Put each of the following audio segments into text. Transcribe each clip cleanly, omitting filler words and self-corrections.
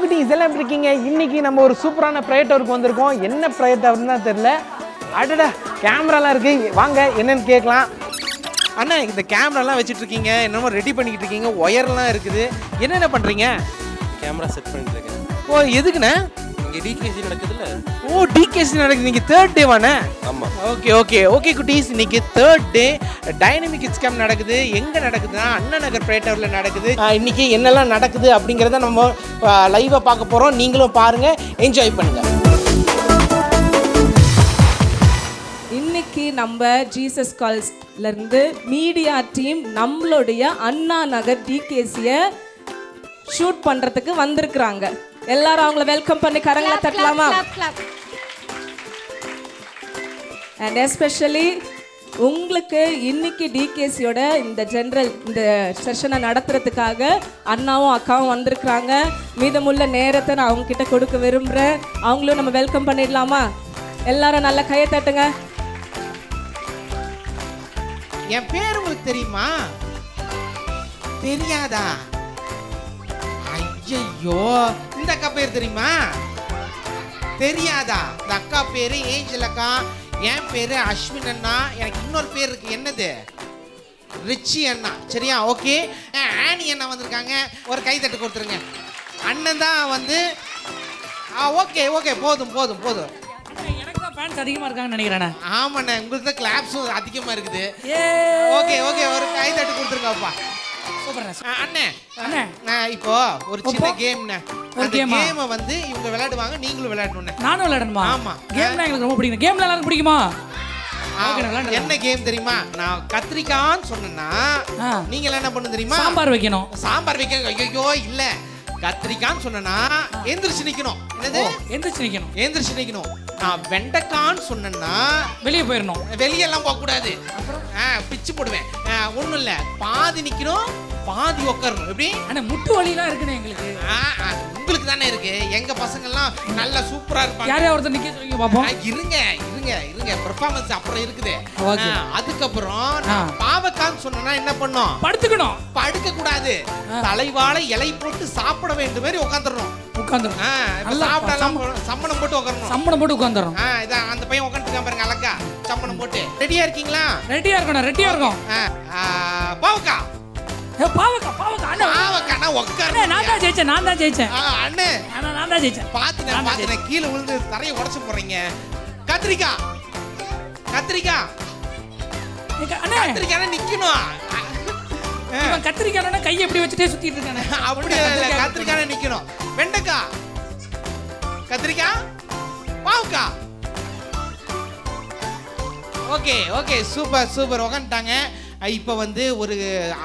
குட்டீஸ் எல்லாம் எப்படி இருக்கீங்க? இன்னைக்கு நம்ம ஒரு சூப்பரான ப்ரேயர் டவருக்கு வந்திருக்கோம். என்ன ப்ரேயர் டவர்னு தான் தெரியல. அடடா, கேமராலாம் இருக்கு, வாங்க என்னன்னு கேட்கலாம். அண்ணா, இந்த கேமராலாம் வச்சுட்டு இருக்கீங்க, என்னமோ ரெடி பண்ணிக்கிட்டு இருக்கீங்க, ஒயர்லாம் இருக்குது, என்னென்ன பண்ணுறீங்க? கேமரா செட் பண்ணிட்டு இருக்கேன். ஓ, எதுக்குண்ணே? இங்கே டிகேசி நடக்குதுல்ல. ஓ, டிகேசி நடக்குது. இன்னைக்கு தேர்ட் டேவாண்ணே? ஆமாம். ஓகே குட்டீஸ், இன்னைக்கு third day dynamic kids camp நடக்குது. எங்கே நடக்குதுன்னா அண்ணா நகர் ப்ரேயர் டவரில் நடக்குது. இன்னைக்கு என்னெல்லாம் நடக்குது அப்படிங்கிறத நம்ம லைவாக பார்க்க போகிறோம். நீங்களும் பாருங்கள், என்ஜாய் பண்ணுங்கள். இன்னைக்கு நம்ம ஜீசஸ் கால்ஸ்லேருந்து மீடியா டீம் நம்மளுடைய அண்ணா நகர் டிகேசியை ஷூட் பண்ணுறதுக்கு வந்திருக்கிறாங்க. எல்லாரும் அவங்கள வெல்கம் பண்ணி கரங்களை தட்டலாமா? அண்ட் எஸ்பெஷலி உங்களுக்கு இன்னைக்கு டிகேசியோட இந்த செஷனை நடத்துறதுக்காக அண்ணாவும் அக்காவும் வந்திருக்கிறாங்க. மீதமுள்ள நேரத்தை நான் அவங்க கிட்ட கொடுக்க விரும்புகிறேன். அவங்களும் நம்ம வெல்கம் பண்ணிடலாமா? எல்லாரும் நல்ல கையை தட்டுங்க. என் பேர் உங்களுக்கு தெரியுமா? தெரியாதா? ஐயோ, இந்த அக்கா பேர் தெரியுமா? தெரியாதா? இந்த அக்கா பேரு ஏஞ்சல் அக்கா, என் பேரு அஸ்வின் அண்ணா, எனக்கு இன்னொரு பேர் இருக்கு. என்னது? ரிச்சி அண்ணா. சரியா? ஓகே. ஆனி அண்ணா வந்திருக்காங்க, ஒரு கை தட்டு கொடுத்துருங்க. அண்ணன் தான் வந்து ஓகே போதும். எனக்கு தான் ஃபேன்ஸ் அதிகமாக இருக்காங்கன்னு நினைக்கிறேன். ஆமாண்ணே, உங்களுக்கு தான் கிளாப்ஸும் அதிகமாக இருக்குது. ஓகே ஒரு கை தட்டு கொடுத்துருங்கப்பா. அண்ணே, இப்போ ஒரு சின்ன கேம்ண்ணே. அந்த கேமை வந்து இவங்க விளையாடுவாங்க, நீங்களும் விளையாடணும். நானும் விளையாடணுமா? ஆமா. கேம்னா எனக்கு ரொம்ப பிடிக்கும். கேம்ல எல்லாரும் பிடிக்குமா? என்ன கேம் தெரியுமா? நான் கத்திரிக்கான்னு சொன்னேன்னா நீங்க என்ன பண்ணணும் தெரியுமா? சாம்பார் வைக்கணும். சாம்பார் வைக்க? ஐயோ இல்ல, கத்திரிக்கான்னு சொன்னா எந்திரிச்சு நிக்கணும். என்னது? எந்திரிச்சு நிக்கணும். நான் வெண்டைக்கான்னு சொன்னா வெளியே போயிடணும். வெளியெல்லாம் போக கூடாது, பிச்சு போடுவேன். ஒண்ணும் இல்ல, பாதி நிக்கணும், பாதி உட்காரணும். எப்படி? ஆனா முட்டு வலிலாம் இருக்குன்னு எங்களுக்கு. உங்களுக்கு தானே இருக்கு. எங்க பசங்க எல்லாம் நல்லா சூப்பரா இருப்பாங்க. யாரையா ஒருத்தர் நிக்க சொல்லுங்க பாப்போம். இருங்க பெர்ஃபார்மன்ஸ் அப்புறம் இருக்குது. அதுக்கப்புறம் நான் பாவக்கான்னு சொன்னா என்ன பண்ணும்? படுத்துக்கணும். படுக்க கூடாது, தலைவாழை இலை போட்டு சாப்பிட வேண்டும் மாதிரி உட்காந்துடணும். சம்மணம் போட்டு உட்காரணும். இதான் அந்த பையன் உட்காந்துருக்கான் பாருங்க, அழகா சம்மணம் போட்டு. ரெடியா இருக்கீங்களா? ரெடியா இருக்கோம். பாவக்கா நான் தான் ஜெயிச்சேன். அண்ணே, நான் தான் ஜெயிச்சேன். பாத்துன கீழே விழுந்து தரையை உடைச்சு போடுறீங்க. கத்திரிக்காய் நிக்கணும். கத்திரிக்காய் கை எப்படி வச்சுட்டே சுத்திட்டு இருக்கானே. அப்படி இல்ல, கத்திரிக்காய் நிக்கணும். வெண்டைக்காய், கத்திரிக்காய், பாவக்காய். ஓகே சூப்பர் உட்காந்துட்டாங்க. இப்போ வந்து ஒரு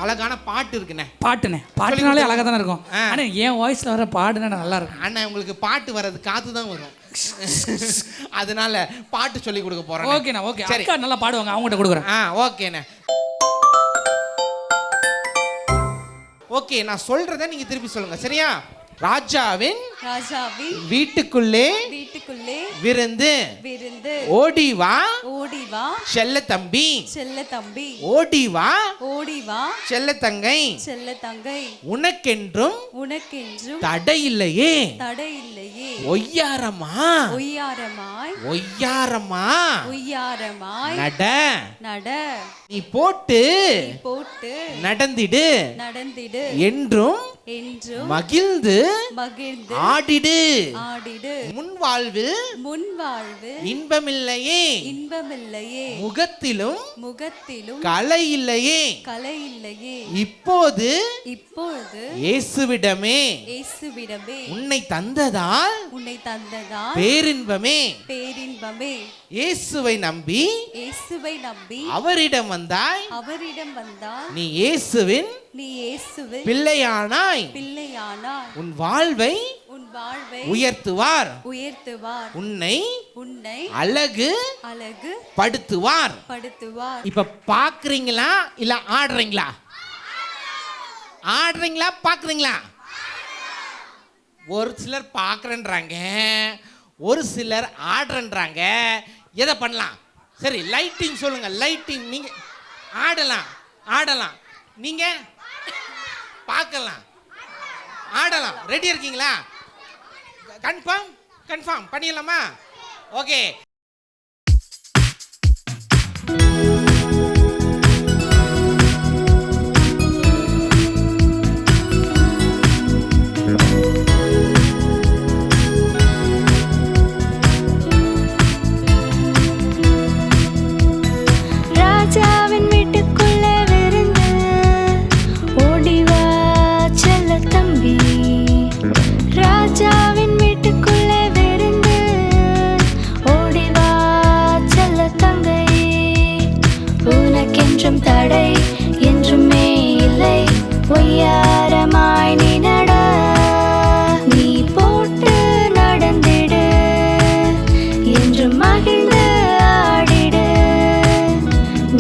அழகான பாட்டு இருக்குண்ணே. பாட்டுனாலே அழகா தானே இருக்கும். ஆனா என் வாய்ஸ்ல வர பாடுனா நல்லா இருக்கும். அண்ணா, உங்களுக்கு பாட்டு வர்றது காத்து தான் வரும், அதனால பாட்டு சொல்லி கொடுக்க போறேன். ஓகே அக்கா நல்லா பாடுவாங்க, அவங்ககிட்ட கொடுக்குறேன். ஓகேண்ணே. ஓகே, நான் சொல்றதை நீங்க திருப்பி சொல்லுங்க, சரியா? ராஜாவின் வீட்டுக்குள்ளே விருந்து ஓடி வா செல்ல தம்பி ஓடி வா செல்ல தங்கை உனக்கென்றும் தடையில்லையே ஒய்யாரமாய் நட நீ போட்டு நடந்திடு என்றும் மகிழ்ந்து ஆடிடு முன் வாழ்வில் இன்பமில்லையே முகத்திலும் கலை இல்லையே இப்போது இயேசுவிடமே உன்னை தந்ததால் பேரின்பமே இயேசுவை நம்பி அவரிடம் வந்தாய் நீ இயேசுவின் பிள்ளையானாய் உன் வாழ்வை உயர்த்துவார் உன்னை அழகு படுத்துவார். இப்ப பாக்குறீங்களா இல்ல ஆடுறீங்களா பாக்குறீங்களா? ஒரு சிலர் பாக்குறேன்றாங்க, ஒரு சிலர் ஆடுறேன்றாங்க. எதை பண்ணலாம்? சரி, லைட்டிங் சொல்லுங்க. லைட்டிங் நீங்க ஆடலாம், நீங்க பார்க்கலாம், ஆடலாம். ரெடியா இருக்கீங்களா? கன்ஃபார்ம் பண்ணிடலாமா? ஓகே. ராஜாவின் வீட்டுக்குள்ளே விருந்து, ஓடிவா செல்ல தம்பி. ராஜாவின் வீட்டுக்குள்ளே விருந்து, ஓடிவா செல்ல தங்கை. உனக்கென்றும் தடை என்றுமே இல்லை, ஒய்யாரமாய் நீ நட. நீ போட்டு நடந்திடு, என்று மகிழ்ந்து ஆடிடு.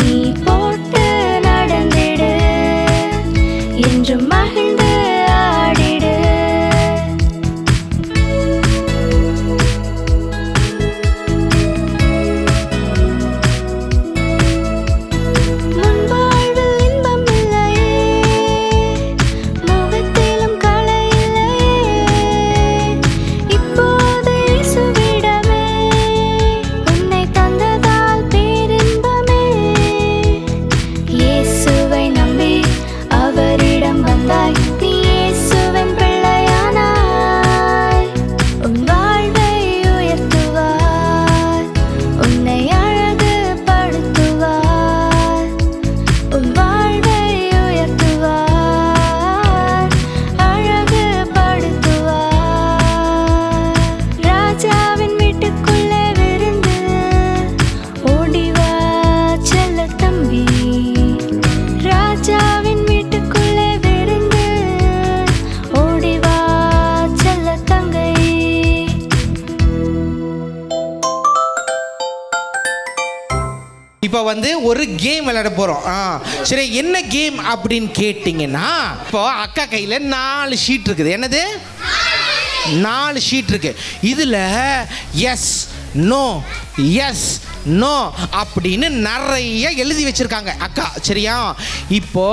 நீ போட்டு நடந்திடு, என்று மகிழ்ந்து ஆடிடு. முன்பாழ்வில் இன்பம் இல்லையே, முகத்திலும் களை இல்லையே. இப்போது இயேசுவிடமே உன்னை தந்ததால் பேரின்பமே. இயேசுவை நம்பி அவரிடம் வந்தாய், நீ இயேசுவின் பிள்ளையானாய். உன் வாழ்வை உயர்த்துவார், உன்னை அழகுபடுத்துவார். உன் வாழ்வை உயர்த்துவார், அழகுபடுத்துவார். ராஜாவின் வீட்டுக்குள்ளே விருந்து, ஓடிவா செல்ல தம்பி. ராஜாவின் வீட்டுக்குள்ளே விருந்து, ஓடிவா செல்ல தங்கை. இப்போ வந்து ஒரு கேம் விளையாட போகிறோம். சரி, என்ன கேம் அப்படின்னு கேட்டிங்கன்னா, இப்போ அக்கா கையில் 4 ஷீட் இருக்குது. என்னது? 4 ஷீட் இருக்கு. இதில் எஸ் நோ எஸ் நோ அப்படின்னு நிறைய எழுதி வச்சிருக்காங்க அக்கா. சரியா? இப்போ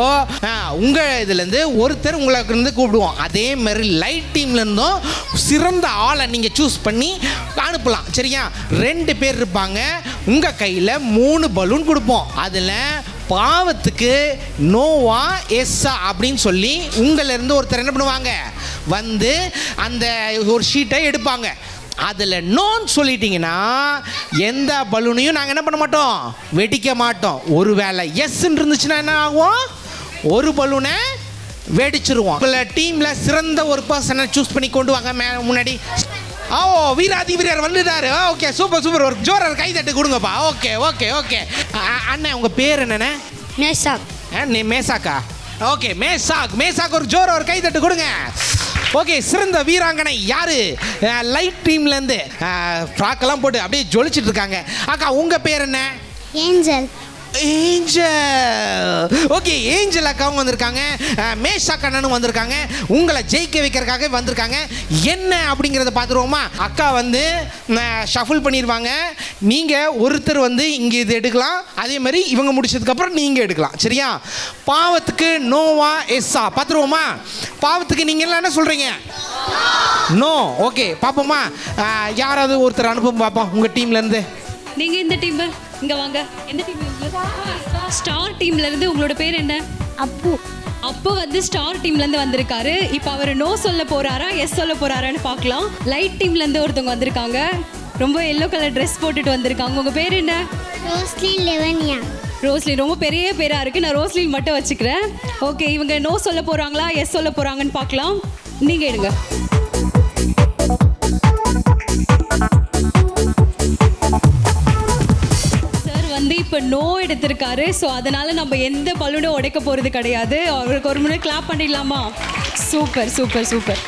உங்க இதுலேருந்து ஒருத்தர் உங்களுக்கு இருந்து கூப்பிடுவோம். அதே மாதிரி லைட் டீம்ல இருந்தும் சிறந்த ஆளை நீங்க சூஸ் பண்ணி அனுப்பலாம். சரியா? 2 பேர் இருப்பாங்க. உங்க கையில் 3 பலூன் கொடுப்போம். அதில் பாவத்துக்கு நோவா எஸ்ஸா அப்படின்னு சொல்லி உங்களிருந்து ஒருத்தர் என்ன பண்ணுவாங்க, வந்து அந்த ஒரு ஷீட்டை எடுப்பாங்க. அதில் நோன்னு சொல்லிட்டீங்கன்னா எந்த பலூனையும் நாங்கள் என்ன பண்ண மாட்டோம், வெடிக்க மாட்டோம். ஒருவேளை எஸ்ன்னு இருந்துச்சுன்னா என்ன ஆகும், ஒரு பலூனை வெடிச்சிருவோம். உங்களை டீமில் சிறந்த ஒரு பர்சனை சூஸ் பண்ணி கொண்டு வாங்க முன்னாடி. ஓ, வீராதி வீரர் வந்துட்டாரு. Okay, super super. ஒரு ஜோரர் கை தட்டு கொடுங்கப்பா. Okay okay okay. அண்ணன் உங்கள் பேர் என்னண்ணே? மேசாக். நீ மேசாக்கா? ஓகே, மேசாக் ஒரு ஜோர ஒரு கை தட்டு கொடுங்க. ஓகே, சிறந்த வீராங்கனை யாரு? லைட் டீம்லேருந்து ஃப்ராக்கெல்லாம் போட்டு அப்படியே ஜொலிச்சிட்டு இருக்காங்க. அக்கா உங்கள் பேர் என்ன? ஏஞ்சல். ஏஞ்சல். ஓகே, ஏஞ்சல் அக்காவும் வந்திருக்காங்க, மேஷாக் அண்ணனும் வந்திருக்காங்க. உங்களை ஜெயிக்க வைக்கிறதுக்காக வந்திருக்காங்க. என்ன அப்படிங்கிறத பார்த்துருவோமா? அக்கா வந்து ஷஃபிள் பண்ணிடுவாங்க. நீங்கள் ஒருத்தர் வந்து இங்கே இது எடுக்கலாம், அதே மாதிரி இவங்க முடிச்சதுக்கப்புறம் நீங்கள் எடுக்கலாம். சரியா? பாவத்துக்கு நோவா எஸ்ஸா பார்த்துருவோமா? பாவத்துக்கு நீங்கள் எல்லாம் என்ன சொல்கிறீங்க? நோ. ஓகே, பார்ப்போமா? யாராவது ஒருத்தர் அனுப்பும் பார்ப்போம் உங்கள் டீம்லேருந்து. நீங்க இந்த டீம் இங்க வாங்க. எந்த டீம்? ஸ்டார் டீம்ல இருந்து. உங்களோட பேர் என்ன? அப்பு. அப்போ வந்து ஸ்டார் டீம்ல இருந்து வந்திருக்காரு. இப்போ அவர் நோ சொல்ல போறாரா எஸ் சொல்ல போறாரான்னு பார்க்கலாம். லைட் டீம்ல இருந்து ஒருத்தவங்க வந்திருக்காங்க, ரொம்ப எல்லோ கலர் ட்ரெஸ் போட்டுட்டு வந்திருக்காங்க. உங்க பேர் என்ன? ரோஸ்லின் லெவனியா. ரோஸ்லின். ரொம்ப பெரிய பேரா இருக்கு, நான் ரோஸ்லின் மட்டும் வச்சுக்கிறேன். ஓகே, இவங்க நோ சொல்ல போறாங்களா எஸ் சொல்ல போறாங்கன்னு பார்க்கலாம். நீங்க எடுங்க. வந்து இப்போ நோ எடுத்திருக்காரு. ஸோ அதனால நம்ம எந்த பலூனும் உடைக்க போகிறது கிடையாது. அவருக்கு ஒரு முறை கிளாப் பண்ணிடலாமா? Super super super.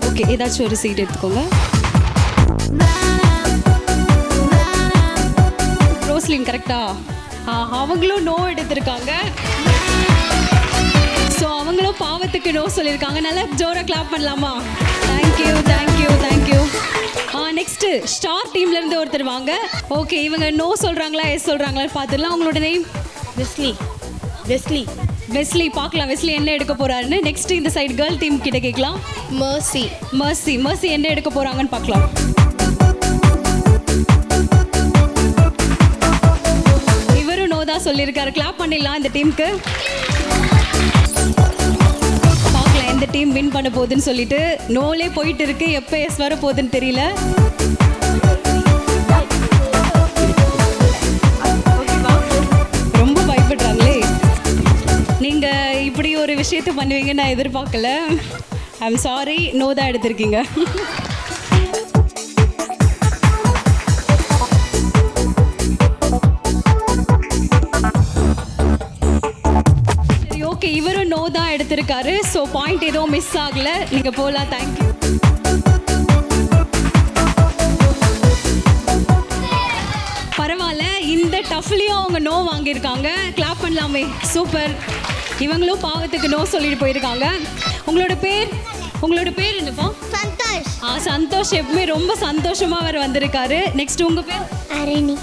ஓகே, ஏதாச்சும் ஒரு சீட் எடுத்துக்கோங்க. ரோஸ்லின் கரெக்டா? அவங்களும் நோ எடுத்திருக்காங்க. ஸோ அவங்களும் பாவத்துக்கு நோ சொல்லியிருக்காங்க. நல்லா ஜோராக கிளாப் பண்ணலாமா? Thank you thank you thank you. Next star டீம்ல இருந்து ஒருத்தர் வாங்க. ஓகே, இவங்க நோ சொல்றாங்களா எஸ் சொல்றாங்களா பார்த்துடலாம். உங்களோட நேம்? வெஸ்லி. வெஸ்லி. வெஸ்லி பார்க்கலாம் வெஸ்லி என்ன எடுக்க போறாருன்னு. நெக்ஸ்ட் இந்த சைடு கேர்ள் டீம் கிட்ட கேட்கலாம். மர்சி. மர்சி என்ன எடுக்க போறாங்கன்னு பார்க்கலாம். இவரும் நோதா சொல்லியிருக்காரு. கிளாப் பண்ணிடலாம் இந்த டீமுக்கு. பார்க்கலாம் எந்த டீம் வின் பண்ண போகுதுன்னு சொல்லிட்டு. நோலே போயிட்டு இருக்கு, எப்போ எஸ் வர போகுதுன்னு தெரியல. ரொம்ப பயப்படுறாங்களே. நீங்க இப்படி ஒரு விஷயத்தை பண்ணுவீங்க நான் எதிர்பார்க்கல. ஐ எம் சாரி, நோ தான் எடுத்திருக்கீங்க. சரி ஓகே, இவரும் நோ தான் எடுத்திருக்காரு. ஸோ பாயிண்ட் எதுவும் மிஸ் ஆகல. நீங்க போகலாம். தேங்க்யூ. பரவாயில்ல, இந்த டஃப்லையும் அவங்க நோ வாங்கியிருக்காங்க. கிளாப் பண்ணலாமே. சூப்பர். இவங்களும் பாவத்துக்கு நோ சொல்லிட்டு போயிருக்காங்க. உங்களோட பேர் என்னப்பா? சந்தோஷ். சந்தோஷ் எப்பவுமே ரொம்ப சந்தோஷமா அவர் வந்திருக்காரு. நெக்ஸ்ட் உங்க பேர்? ஹரிணி.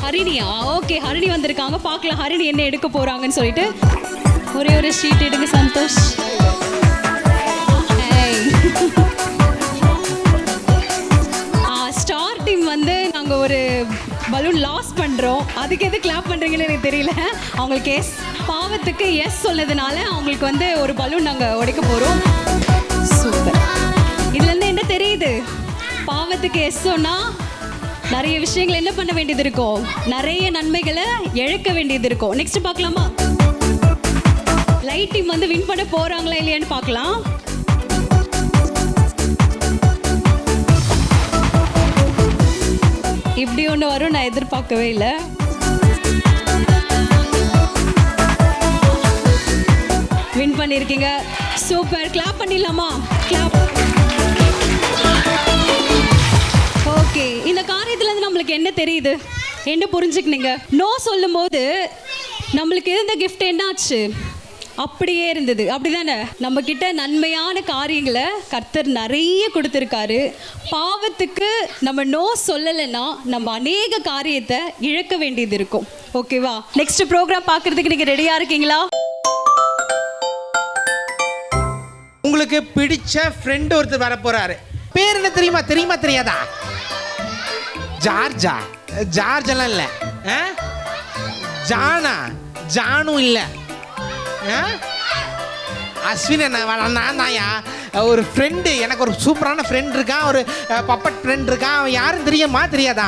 ஹரிணியா? ஓகே, ஹரிணி வந்திருக்காங்க. பார்க்கலாம் ஹரிணி என்ன எடுக்க போறாங்கன்னு சொல்லிட்டு. ஒரே ஒரு ஷீட் எடுங்க சந்தோஷ். ஸ்டார் டீம் வந்து நாங்கள் ஒரு பலூன் லாஸ் பண்ணுறோம். அதுக்கு எது கிளாப் பண்ணுறீங்கன்னு எனக்கு தெரியல. அவங்களுக்கு எஸ், பாவத்துக்கு எஸ் சொன்னதுனால அவங்களுக்கு வந்து ஒரு பலூன் நாங்கள் உடைக்க போகிறோம். சூப்பர். இதுலேருந்து என்ன தெரியுது? பாவத்துக்கு எஸ் சொன்னால் நிறைய விஷயங்கள் என்ன பண்ண வேண்டியது இருக்கும், நிறைய நன்மைகளை இழக்க வேண்டியது இருக்கும். நெக்ஸ்ட் பார்க்கலாமா? லைட் டீம் வந்து வின் பண்ண போகிறாங்களா இல்லையான்னு பார்க்கலாம். இப்படி ஒன்று வரும் நான் எதிர்பார்க்கவே இல்லை. வின் பண்ணியிருக்கீங்க. சூப்பர். கிளாப் பண்ணிடலாமா? கிளாப். ஓகே, இந்த காரியத்துலேருந்து நம்மளுக்கு என்ன தெரியுது, என்ன புரிஞ்சுக்கினீங்க? நோ சொல்லும்போது நம்மளுக்கு இருந்த கிஃப்ட் என்னாச்சு? அப்படியே இருந்தது. அப்படிதானே? நம்ம கிட்ட நன்மையான காரியங்களை கர்த்தர் நிறைய கொடுத்துருக்காரு. பாவத்துக்கு நம்ம நோ சொல்லலைன்னா நம்ம அநேக காரியத்தை இழக்க வேண்டியது இருக்கும். ஓகேவா? நெக்ஸ்ட் ப்ரோக்ராம் பார்க்கறதுக்கு நீங்க ரெடியா இருக்கீங்களா? உங்களுக்கு பிடிச்ச ஃப்ரெண்ட் ஒருத்தர் வர போறாரு. பேர் என்ன தெரியுமா? தெரியாதா? ஜார்ஜெல்லாம் இல்லை. ஜானும் இல்லை. அஸ்வின் நான் தான்யா. ஒரு ஃப்ரெண்டு, எனக்கு ஒரு சூப்பரான ஃப்ரெண்ட் இருக்கான், ஒரு பப்பட் ஃப்ரெண்ட் இருக்கான். அவன் யாரும் தெரியாதா?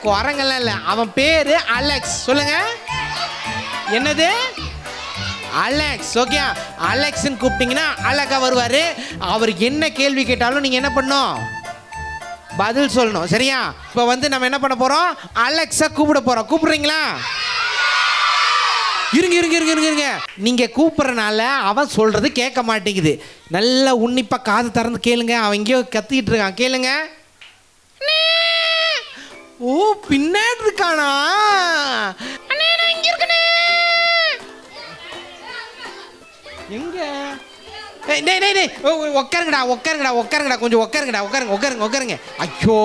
குரங்கெல்லாம் இல்லை. அவன் பேர் அலெக்ஸ். சொல்லுங்க, என்னது? அலெக்ஸ். ஓகே, அலெக்ஸ்ன்னு கூப்பிட்டீங்கன்னா அழகா வருவார். அவர் என்ன கேள்வி கேட்டாலும் நீங்கள் என்ன பண்ணணும்? பதில் சொல்லணும். சரியா? இப்போ வந்து நம்ம என்ன பண்ண போகிறோம்? அலெக்ஸை கூப்பிட போகிறோம். கூப்பிடுறீங்களா? இருங்க. நீங்க கூப்பிடுறனால அவன் சொல்றது கேட்க மாட்டேங்குது. நல்லா உன்னிப்பா காது திறந்து கேளுங்க. அவன் எங்கேயோ கத்திட்டு இருக்கான், கேளுங்க. ஓ, பின்னாடி இருக்கானா? எங்க? உட்காருங்கடா, கொஞ்சம் உட்காருங்க. ஐயோ,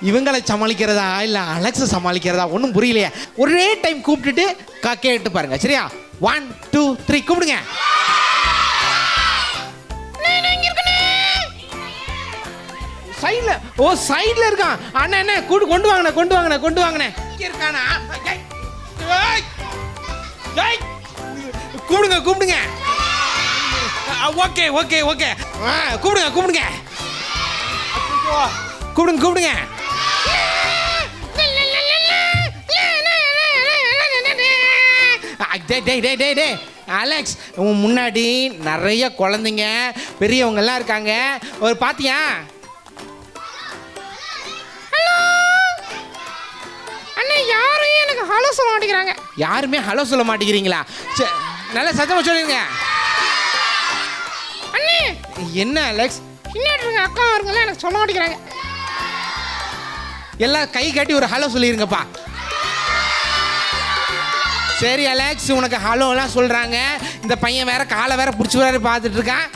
இவங்களை சமாளிக்கிறதா இல்லை அலெக்ஸை சமாளிக்கிறதா ஒன்றும் புரியலையே. ஒரே டைம் கூப்பிட்டுட்டு கேட்டு பாருங்க. சரியா? 1 2 3 கூப்பிடுங்க. சைட்ல இருக்கான். அண்ணா கொண்டு வாங்கண்ணே. இருக்கானா? கூப்பிடுங்க. ஓகே கூப்பிடுங்க. அலெக்ஸ், உன் முன்னாடி நிறைய குழந்தைங்க பெரியவங்க எல்லாம் இருக்காங்க. ஒரு பாத்தியா? யாரும் எனக்கு ஹலோ சொல்ல மாட்டேங்கிறாங்க. யாருமே ஹலோ சொல்ல மாட்டேங்கிறீங்களா? நல்ல சத்தமா சொல்லுங்க. அண்ணே, என்ன அலெக்ஸ்? பின்னாடி இருக்க அக்கா இருங்களா, எனக்கு சொல்ல மாட்டேங்கிறாங்க. எல்லாம் கை காட்டி ஒரு ஹலோ சொல்லிருங்கப்பா. சரி அலெக்ஸ், உனக்கு ஹலோலாம் சொல்றாங்க. இந்த பையன் வேற காலை வேற பிடிச்சி வேற பார்த்துட்டு இருக்கான்.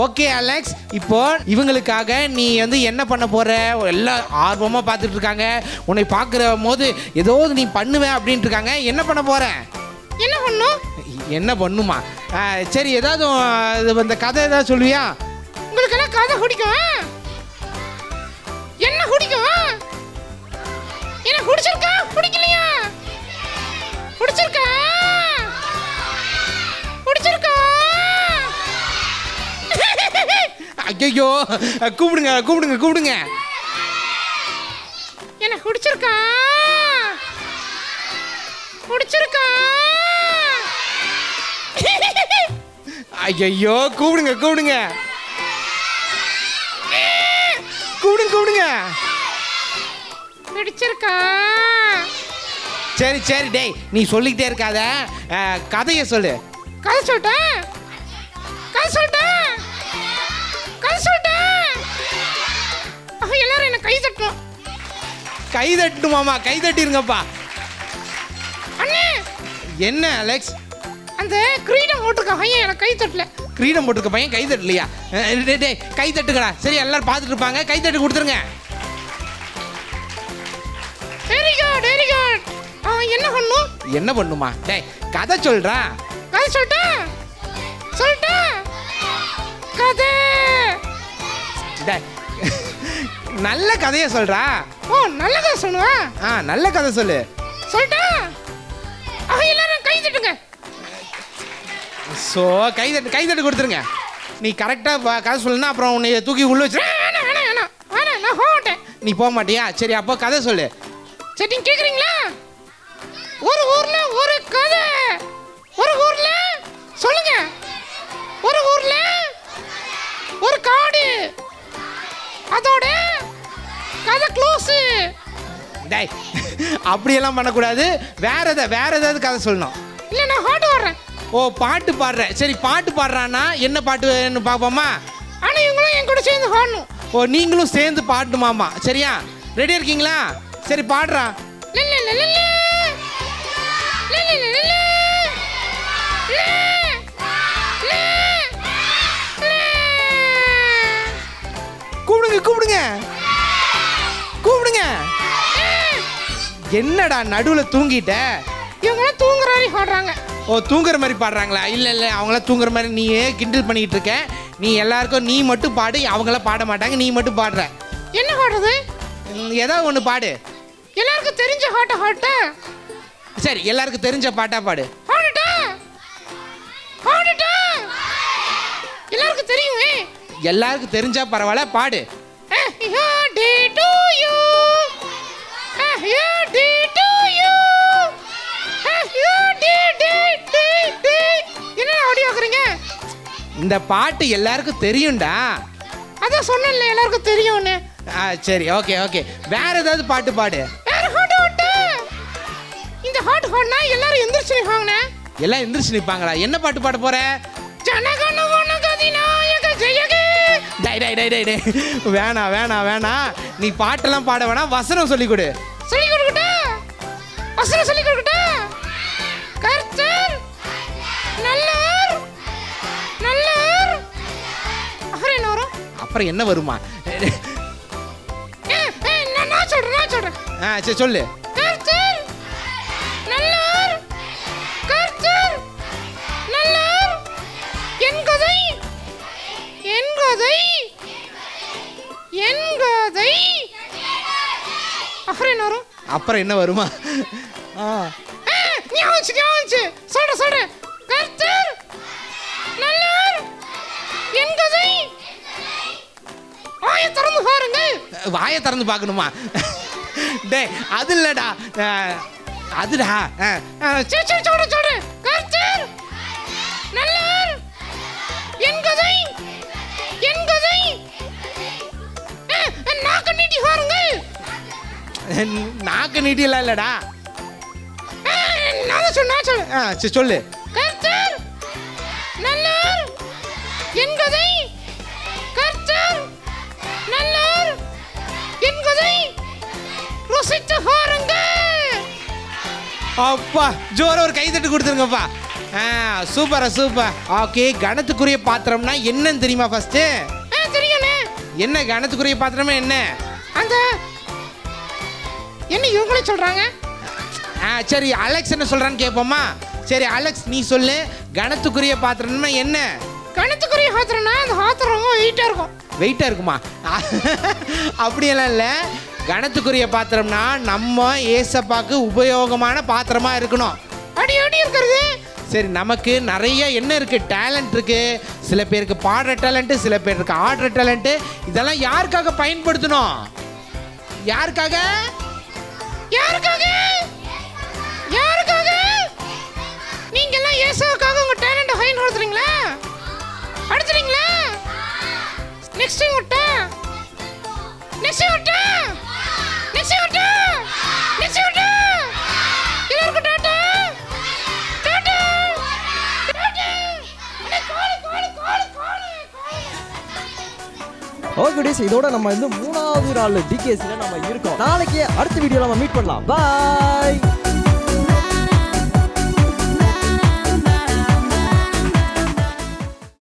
ஓகே அலெக்ஸ், இப்போ இவங்களுக்காக நீ வந்து என்ன பண்ண போற? எல்லாம் ஆர்வமாக பார்த்துட்டு இருக்காங்க. உன்னை பார்க்குற போது ஏதோ நீ பண்ணுவேன் அப்படின்ட்டு இருக்காங்க. என்ன பண்ண போற? என்ன பண்ணும்? என்ன பண்ணுமா? சரி, ஏதாவது இந்த கதை ஏதாவது சொல்லுவியா? உங்களுக்கு எல்லாம் கதை பிடிக்கும்? என்ன பிடிக்கும்? என்ன பிடிச்சிருக்கா பிடிக்கலையா? பிடிச்சிருக்கா பிடிச்சிருக்கா? ஐயோ, கூப்பிடுங்க கூப்பிடுங்க கூப்பிடுங்க. என்ன பிடிச்சிருக்கா பிடிச்சிருக்கா? ஐயோ, கூப்பிடுங்க கூப்பிடுங்க கூப்பிடுங்க கூப்பிடுங்க. பிடிச்சிருக்கா? சரி சரி, டேய் நீ சொல்லிக்கிட்டே இருக்காத, கதையை சொல்லு. கதை சொல்லிட்டேன் கதை சொல்லிட்டேன் கதை சொல்லிட்டேன். எல்லாரும் என்ன கை தட்டணும். கை தட்டுமாமா, கை தட்டிருங்கப்பா. அண்ணே, என்ன அலெக்ஸ்? அந்த கிரீடம் போட்டிருக்க பையன் எனக்கு கை தட்டல. கிரீடம் போட்டிருக்க பையன் கை தட்டலையா? டேய் கை தட்டுக்கடா. சரி, எல்லாரும் பார்த்துட்டு இருப்பாங்க, கை தட்டு கொடுத்துருங்க. Very good very good. என்ன பண்ணும்? என்ன பண்ணுமா? டேய் கதை சொல்றா. கதை சொல்லிட்டேன் சொல்லிட்டேன் கதை. டேய் நல்ல கதையை சொல்றா. ஓ, நல்ல கதை சொல்லுவேன். நல்ல கதை சொல்லு. சொல்லிட்டேன். எல்லாரும் கை தட்டுங்க. ஸோ கை தட்டு கொடுத்துருங்க. நீ கரெக்டாக கதை சொல்லுன்னா அப்புறம் உன்னை தூக்கி உள்ள வச்சு. வேணாம் வேணாம் வேணாம் வேணாம், நான் போக மாட்டேன். நீ போக மாட்டியா? சரி, அப்போ கதை சொல்லு. சரி, நீங்க கேக்குறீங்களா? ஒரு ஊர்ல ஒரு கதை. ஒரு ஊர்ல சொல்லுங்க. ஒரு ஊர்ல ஒரு காடு. அதோட கதை க்ளோஸ். டேய் அப்படியெல்லாம் பண்ணக்கூடாது. வேற ஏதாவது கதை சொல்லணும். இல்ல, நான் பாட்டு வர்றேன். ஓ, பாட்டு பாடுற. சரி, பாட்டு பாடுறான்னா என்ன பாட்டுன்னு பார்ப்போமா? ஆனா இவங்களும் என் கூட சேர்ந்து பாடணும். ஓ, நீங்களும் சேர்ந்து பாடணுமாமா? சரியா, ரெடியா இருக்கீங்களா? சரி, பாடுறா. கூப்பிடுங்க கூப்பிடுங்க கூப்பிடுங்க. என்னடா நடுவில் தூங்கிட்ட? இவங்களாம் தூங்குற மாதிரி பாடுறாங்க. ஓ, தூங்குற மாதிரி பாடுறாங்களா? இல்லை இல்லை, அவங்களாம் தூங்குற மாதிரி நீயே கிண்டல் பண்ணிக்கிட்டு இருக்க. நீ எல்லாருக்கும் நீ மட்டும் பாடு, அவங்களாம் பாட மாட்டாங்க, நீ மட்டும் பாடுற. என்ன பாடுறது? ஏதாவது ஒன்று பாடு. எல்லாருக்கும் தெரிஞ்ச ஹாட்டா. சரி, எல்லாருக்கும் தெரிஞ்ச பாட்டா பாடு. பாடுட்டா எல்லாருக்கும் தெரியுமே. எல்லாருக்கும் தெரிஞ்சா பரவாயில்ல, பாடு. என்ன ஆடியோ ஆக்குறீங்க? இந்த பாட்டு எல்லாருக்கும் தெரியும்டா. அதான் சொன்னேன்ல எல்லாருக்கும் தெரியும்னு. சரி, ஓகே ஓகே. வேற ஏதாவது பாட்டு பாடு. வேற ஹாட். இந்த ஹாட்னா எல்லாரும் எந்திரிச்சு நிப்பாங்க. எல்லாம் எந்திரிச்சு நிப்பாங்களா? என்ன பாட்டு பாட போற? ஜனகன வனகதிநாயக ஜெயகே. டேய் டேய் டேய் டேய், வேணாம் வேணாம் வேணாம். நீ பாட்டெல்லாம் பாட வேணாம், வசனம் சொல்லி கொடு. சொல்லி கொடுக்கட்டா? வசனம் சொல்லி கொடுக்கட்டா? கர்த்தர் நல்லவர் நல்லவர். அப்புறம் என்ன வரும்? அப்புறம் என்ன வருமா? நான் சொல்றேன். சரி சொல்லு. கர்த்தர் நல்லவர் கர்த்தர் நல்லவர். என் கதை அப்புறம் என்ன வரும்? அப்புறம் என்ன வருமா? ஞாபகம் சொல்றேன். கர்த்தர் நல்லவர். என் கதை. வாயை திறந்து பாருங்க. வாயை திறந்து பார்க்கணுமா? டேய் அது இல்லடா, அதுடா. சரி சொல்றேன். கர்த்தர் நல்லவர். என் கதை நாக்கு நீட்டி பாருங்க. நாக்கு நீட்டியெல்லாம் இல்லடா. நான் சொல்றேன். சரி சொல்லு. கர்த்தர் நல்லவர். என் கதை. கர்த்தர் நல்லவர். என் கதை. ருசித்து பாருங்க. அப்பா, ஜோர ஒரு கை தட்டு கொடுத்துருங்கப்பா. Super okay. கணத்துக்குரிய பாத்திரம்னா என்னன்னு தெரியுமா ஃபர்ஸ்ட்? தெரியும்ண்ணே. என்ன கணத்துக்குரிய பாத்திரமா என்ன? அந்த என்ன இவங்களே சொல்றாங்க? சரி அலெக்ஸ் என்ன சொல்றான்னு கேட்போமா? சரி அலெக்ஸ் நீ சொல்லு, கணத்துக்குரிய பாத்திரம்னா என்ன? கணத்துக்குரிய பாத்திரம்னா அந்த பாத்திரம் ரொம்ப வெயிட்டா இருக்கும். வெயிட்டா இருக்குமா? அப்படியெல்லாம் இல்லை. கணத்துக்குரிய பாத்திரம்னா நம்ம ஏசப்பாக்கு உபயோகமான பாத்திரமா இருக்கணும். அடி இருக்கிறது. சரி நமக்கு நிறைய என்ன இருக்கு? டேலண்ட் இருக்கு. சில பேருக்கு பாடுற டேலண்ட், சில பேருக்கு ஆடுற டேலண்ட். இதெல்லாம் யாருக்காக பயன்படுத்தணும்? யாருக்காக? யாருக்காக? யாருக்காக? நீங்க எல்லாம் இயேசுவுக்காக உங்க டேலண்ட பயன்படுத்துறீங்களா? அடுத்துறீங்களா? நெக்ஸ்ட் டைம் விட்டா எல்லாருக்கும் டாடா. ஓகே டேஸ், இதோட நம்ம வந்து 3வது நாள் டிகேசில நம்ம இருக்கோம். நாளைக்கு அடுத்த வீடியோல நம்ம மீட் பண்ணலாம். பாய்.